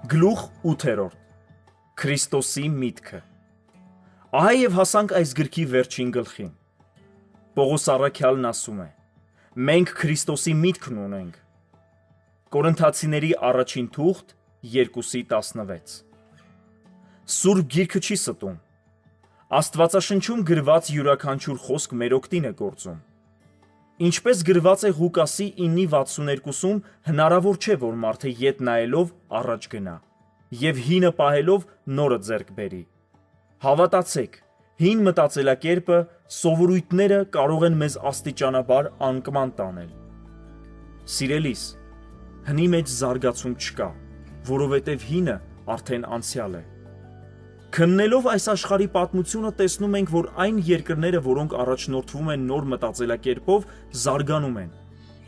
Գլուխ 8. Քրիստոսի միտքը։ Ահա եւ հասանք այս գրքի վերջին գլխին։ Պողոս առաքյալն ասում է. մենք Քրիստոսի միտքն ունենք։ Կորինթացիների առաջին թուղթ 2:16։ Սուրբ Գիրքը չի ստում։ Աստվածաշնչում գրված յուրաքանչյուր խոսք մեր օգտին է գործում։ Ինչպես գրված է Ղուկասի 9:62-ում, հնարավոր չէ, որ մարդը ետ նայելով առաջ գնա եւ հինը պահելով նորը ձեռք բերի։ Հավատացեք, հին մտածելակերպը, սովորույթները կարող են մեզ աստիճանաբար անկման տանել։ Սիրելիս, հնի մեջ զարգացում չկա, որովհետև հինը արդեն անցյալ է։ Քննելով այս աշխարհի պատմությունը տեսնում ենք, որ այն երկրները, որոնք առաջնորդվում են նոր մտածելակերպով, զարգանում են,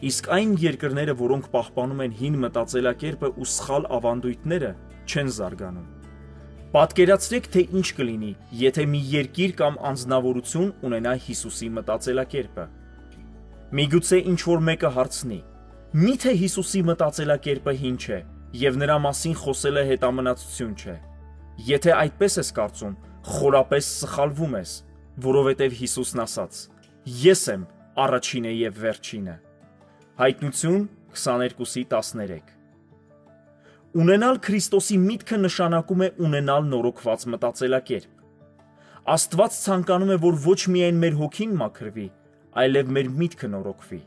իսկ այն երկրները, որոնք պահպանում են հին մտածելակերպը ու սխալ ավանդույթները, չեն զարգանում։ Պատկերացրեք, թե ինչ կլինի, եթե մի երկիր կամ անձնավորություն ունենա Հիսուսի մտածելակերպը։ Միգուցե ինչ-որ մեկը հարցնի. միթե Հիսուսի մտածելակերպը հին չէ եւ նրա մասին խոսելը հետամնացություն չէ։ Եթե այդպես ես կարծում, խորապես սխալվում ես, որովհետև Հիսուսն ասաց. Ես եմ առաջինը եւ վերջինը։ Հայտնություն 22:13։ Ունենալ Քրիստոսի միտքը նշանակում է ունենալ նորոգված մտածելակերպ։ Աստված ցանկանում է, որ ոչ միայն մեր հոգին մաքրվի, այլև մեր միտքը նորոգվի։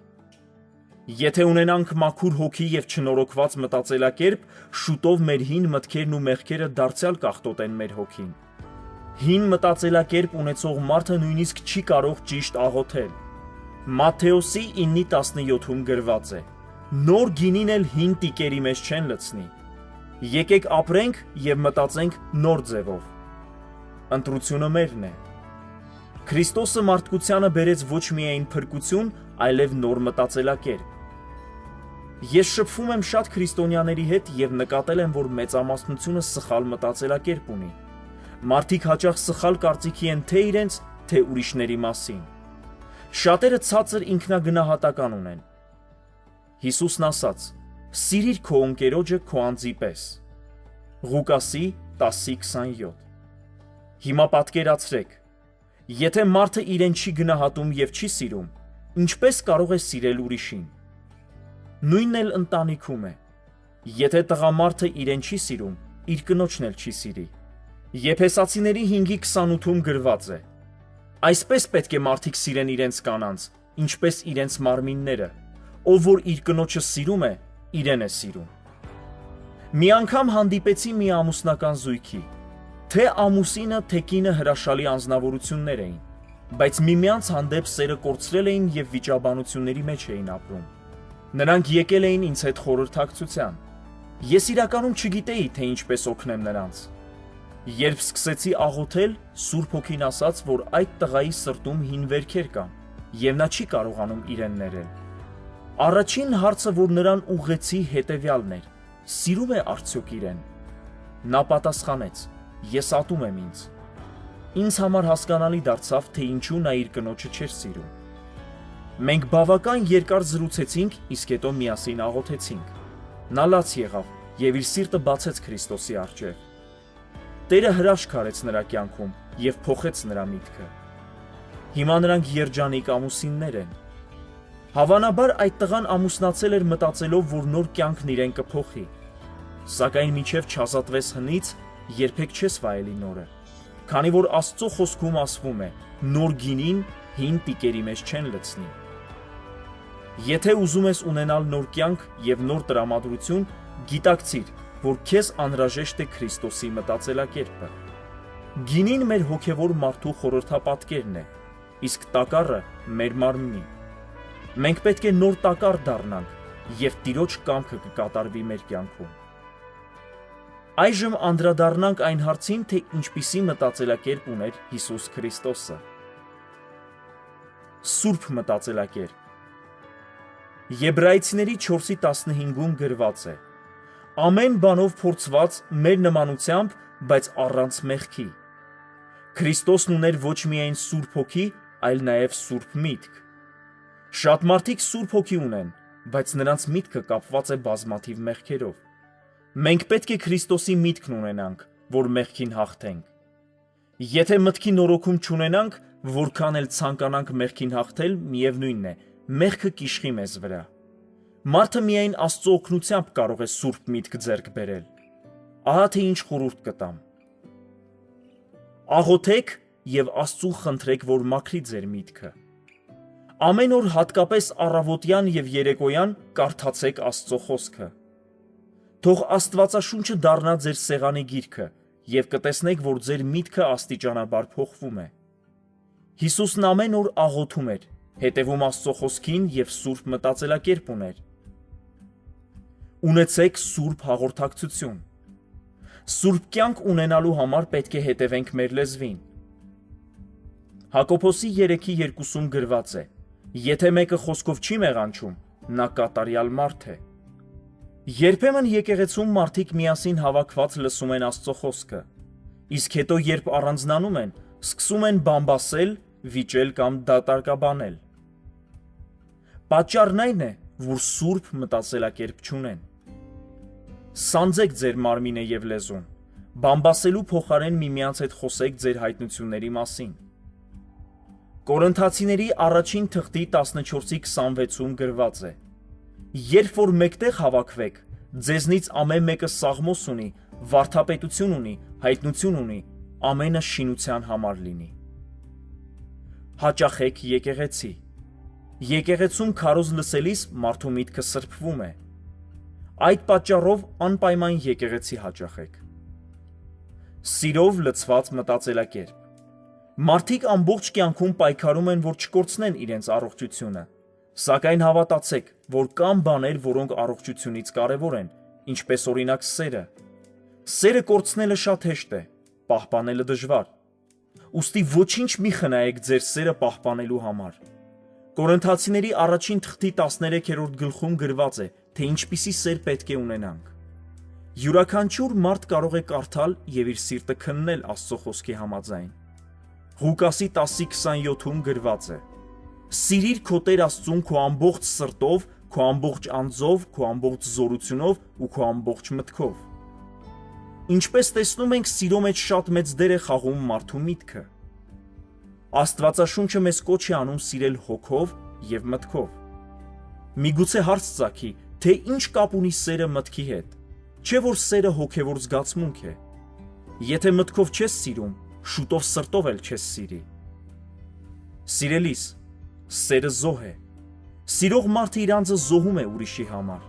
Եթե ունենանք մաքուր հոգի եւ չնորոգված մտածելակերպ, շուտով մեր հին մտքերն ու մեղքերը դարձյալ կախտոտեն մեր հոգին։ Հին մտածելակերպ ունեցող մարդը նույնիսկ չի կարող ճիշտ աղոթել։ Մատթեոսի 9:17-ում գրված է. նոր գինին էլ հին տիկերի մեջ չեն լցնի։ Եկեք ապրենք եւ մտածենք նոր ձևով։ Ընտրությունը մերն է։ Քրիստոսը մարդկությանը բերեց ոչ միայն փրկություն, այլև նոր մտածելակերպ։ Ես շփվում եմ շատ քրիստոնյաների հետ եւ նկատել եմ, որ մեծամասնությունը սխալ մտածելակերպ ունի։ Մարդիկ հաճախ սխալ կարծիքի են թե իրենց, թե ուրիշների մասին։ Շատերը ցածր ինքնագնահատական ունեն։ Հիսուսն ասաց. սիրիր քո ընկերոջը քո անձի պես։ Ղուկասի 10:27։ Հիմա պատկերացրեք, եթե մարդը իրեն չի գնահատում եւ չի սիրում, ինչպես կարող է սիրել ուրիշին։ Նույնն էլ ընտանիքում է։ Եթե տղամարդը իրեն չի սիրում, իր կնոջն էլ չի սիրի։ Եփեսացիների 5:28-ում գրված է. այսպես պետք է մարդիկ սիրեն իրենց կանանց, ինչպես իրենց մարմինները, ով որ իր կնոջը սիրում է, իրեն է սիրում։ Մի անգամ հանդիպեցի մի ամուսնական զույգի։ Թե ամուսինը, թե կինը հրաշալի անձնավորություններ էին, բայց միմյանց հանդեպ սերը կորցրել էին եւ վիճաբանությունների մեջ էին ապրում։ Նրանք եկել էին ինձ հետ խորհրդակցության։ Ես իրականում չգիտեի, թե ինչպես օգնեմ նրանց։ Երբ սկսեցի աղոթել, Սուրբ Հոգին ասաց, որ այդ տղայի սրտում հին վերքեր կան, եւ նա չի կարողանում իրեն ներել։ Առաջին հարցը, որ նրան ուղղեցի, հետեւյալն էր. սիրում է արդյոք իրեն։ Նա պատասխանեց. ես ատում եմ ինձ։ Ինձ համար հասկանալի դարձավ, թե ինչու նա իր կնոջը չէր սիրում։ Մենք բավական երկար զրուցեցինք, իսկ հետո միասին աղոթեցինք։ Նա լաց եղավ եւ իր սիրտը բացեց Քրիստոսի առջեւ։ Տերը հրաշք արեց նրա կյանքում եւ փոխեց նրա միտքը։ Հիմա նրանք երջանիկ ամուսիններ են։ Հավանաբար այդ տղան ամուսնացել էր մտածելով, որ նոր կյանքն իրեն կփոխի։ Սակայն մինչև չազատվես հնից, երբեք չես վայելի նորը, քանի որ Աստծո խոսքում ասվում է. նոր գինին հին տիկերի մեջ չեն լցնի։ Եթե ուզում ես ունենալ նոր կյանք եւ նոր տրամադրություն, գիտակցիր, որ քեզ անհրաժեշտ է Քրիստոսի մտածելակերպը։ Գինին մեր հոգևոր մարդու խորհրդապատկերն է, իսկ տակառը մեր մարմնի։ Մենք պետք է նոր տակառ դառնանք եւ Տիրոջ կամքը կկատարվի մեր կյանքում։ Այժմ անդրադառնանք այն հարցին, թե ինչպիսի մտածելակերպ ուներ Հիսուս Քրիստոսը։ Սուրբ մտածելակերպ։ Եբրայեցիների 4:15-ում գրված է. ամեն բանով փորձված մեր նմանությամբ, բայց առանց մեղքի։ Քրիստոսն ուներ ոչ միայն Սուրբ Հոգի, այլ նաև Սուրբ միտք։ Շատ մարդիկ Սուրբ Հոգի ունեն, բայց նրանց միտքը կապված է բազմաթիվ մեղքերով։ Մենք պետք է Քրիստոսի միտքն ունենանք, որ մեղքին հաղթենք։ Եթե մտքի նորոգում չունենանք, որքան էլ ցանկանանք մեղքին հաղթել, միևնույնն է, մեղքը կիշխի մեզ վրա։ Մարդը միայն Աստծո օգնությամբ կարող է սուրբ միտք ձեռք բերել։ Ահա թե ինչ խորհուրդ կտամ։ Աղոթեք եւ Աստծու խնդրեք, որ մաքրի ձեր միտքը։ Ամեն օր հատկապես առավոտյան եւ երեկոյան կարդացեք Աստծո խոսքը։ Թող Աստվածաշունչը դառնա ձեր սեղանի գիրքը եւ կտեսնեք, որ ձեր միտքը աստիճանաբար փոխվում է։ Հիսուսն ամեն օր աղոթում էր, հետևում Աստծո խոսքին եւ սուրբ մտածելակերպ ուներ։ Ունեցեք սուրբ հաղորդակցություն։ Սուրբ կյանք ունենալու համար պետք է հետևենք մեր լեզվին։ Հակոբոսի 3:2-ում գրված է. Եթե մեկը խոսքով չի մեղանչում, նա կատարյալ մարդ է։ Երբեմն եկեղեցում մարդիկ միասին հավաքված լսում են Աստծո խոսքը, իսկ հետո երբ առանձնանում են, սկսում են բամբասել, վիճել կամ դատարկաբանել։ Պատճառն այն է, որ սուրբ մտածելակերպ չունեն։ Սանձեք ձեր մարմինը եւ լեզուն, բամբասելու փոխարեն միմյանց հետ խոսեք ձեր հայտնությունների մասին։ Կորինթացիների առաջին թղթի 14:26-ում գրված է. Երբ որ մեկտեղ հավաքվեք, ձեզնից ամեն մեկը սաղմոս ունի, վարդապետություն ունի, հայտնություն ունի, ամենը շինության համար լինի։ Հաճախեք եկեղեցի։ Եկեղեցում քարոզ լսելիս մարդու միտքը սրբվում է։ Այդ պատճառով անպայման եկեղեցի հաճախեք։ Սիրով լցված մտածելակերպ։ Մարդիկ ամբողջ կյանքում պայքարում են, որ չկորցնեն իրենց առողջությունը, սակայն հավատացեք, որ կան բաներ, որոնք առողջությունից կարևոր են, ինչպես օրինակ սերը։ Սերը կորցնելը շատ հեշտ է, պահպանելը դժվար։ Ուստի ոչինչ մի խնայեք ձեր սերը պահպանելու համար։ Կորինթացիների առաջին թղթի 13-րդ գլխում գրված է, թե ինչպիսի սեր պետք է ունենանք։ Յուրաքանչյուր մարդ կարող է կարդալ եւ իր սիրտը քննել Աստծո խոսքի համաձայն։ Ղուկասի 10:27-ում գրված է. Սիրիր քո Տեր Աստծուն քո ամբողջ սրտով, քո ամբողջ անձով, քո ամբողջ զորությունով ու քո ամբողջ մտքով։ Ինչպես տեսնում ենք, սիրո մեջ շատ մեծ դեր է խաղում մարդու միտքը։ Աստվածաշունչը մեզ կոչ է անում սիրել հոգով եւ մտքով։ Միգուցե հարց ծագի, թե ինչ կապ ունի սերը մտքի հետ։ Չէ՞ որ սերը հոգևոր զգացմունք է։ Եթե մտքով չես սիրում, շուտով սրտով էլ չես սիրի։ Սիրելիս, սերը զոհ է։ Սիրող մարդը իր անձը զոհում է ուրիշի համար։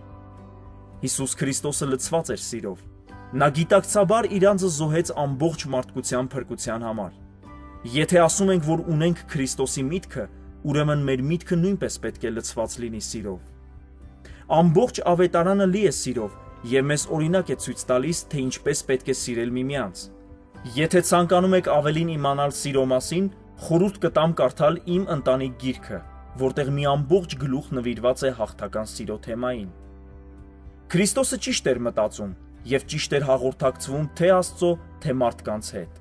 Հիսուս Քրիստոսը լցված էր սիրով։ Նա գիտակցաբար իր անձը զոհեց ամբողջ մարդկության փրկության համար։ Եթե ասում ենք, որ ունենք Քրիստոսի միտքը, ուրեմն մեր միտքը նույնպես պետք է լցված լինի սիրով։ Ամբողջ ավետարանը լի է սիրով եւ մեզ օրինակ է ցույց տալիս, թե ինչպես պետք է սիրել միմյանց։ Եթե ցանկանում եք ավելին իմանալ սիրո մասին, խորհուրդ կտամ կարդալ Իմ ընտանիք գիրքը, որտեղ մի ամբողջ գլուխ նվիրված է հաղթական սիրո թեմային։ Քրիստոսը ճիշտ էր մտածում եւ ճիշտ էր հաղորդակցվում թե Աստծո, թե մարդկանց հետ։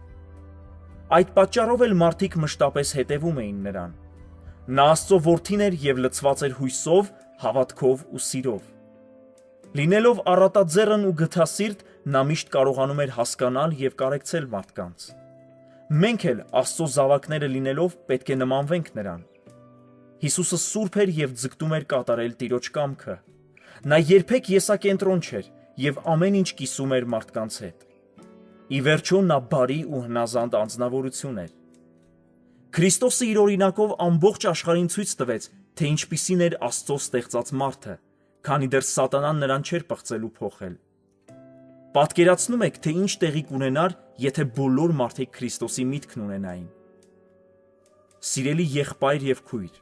Այդ պատճառով էլ մարդիկ մշտապես հետևում էին նրան։ Նա Աստծո որդին էր եւ լցված էր հույսով, հավատքով ու սիրով։ Լինելով առատաձեռն ու գթասիրտ, նա միշտ կարողանում էր հասկանալ եւ կարեկցել մարդկանց։ Մենք էլ Աստծո զավակները լինելով պետք է նմանվենք նրան։ Հիսուսը սուրբ էր եւ ձգտում էր կատարել Տիրոջ կամքը։ Նա երբեք եսակենտրոն չէր եւ ամեն ինչ կիսում էր մարդկանց հետ։ Ի վերջո նա բարի ու հնազանդ անձնավորություն էր։ Քրիստոսը իր օրինակով ամբողջ աշխարհին ցույց տվեց, թե ինչպիսին էր Աստծո ստեղծած մարդը, քանի դեռ Սատանան նրան չէր պղծելու փոխել։ Պատկերացնում եք, թե ինչ տեղի կունենար, եթե բոլոր մարդիկ Քրիստոսի միտքն ունենային։ Սիրելի եղբայր եւ քույր,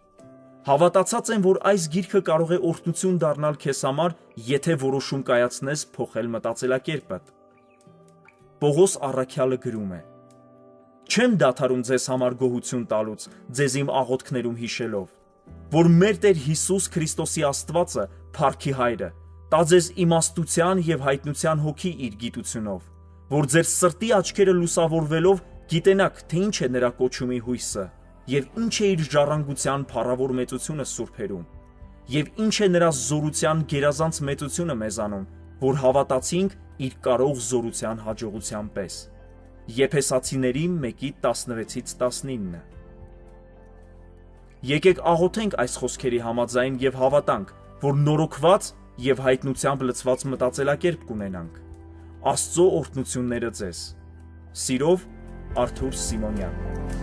հավատացած եմ, որ այս գիրքը կարող է օրհնություն դառնալ քեզ համար, եթե որոշում կայացնես փոխել մտածելակերպդ։ Պողոս առաքյալը գրում է. Չեմ դադարում ձեզ համար գոհություն տալուց, ձեզ իմ աղոթքներում հիշելով, որ մեր Տեր Հիսուս Քրիստոսի Աստվածը, Փառքի Հայրը, տա ձեզ իմաստության եւ հայտնության հոգի իր գիտությունով, որ ձեր սրտի աչքերը լուսավորվելով գիտենաք, թե ինչ է նրա կոչումի հույսը, եւ ինչ է իր ժառանգության փառավոր մեծությունը սուրբերում, եւ ինչ է նրա զորության գերազանց մեծությունը մեզանում, որ հավատացինք իր կարող զորության հաջողության պես։ Եփեսացիների 1:16-19։ Եկեք աղոթենք այս խոսքերի համաձայն եւ հավատանք, որ նորոգված եւ հայտնությամբ լցված մտածելակերպ կունենանք։ Աստծո օրհնությունները ձեզ։ Սիրով, Արթուր Սիմոնյան։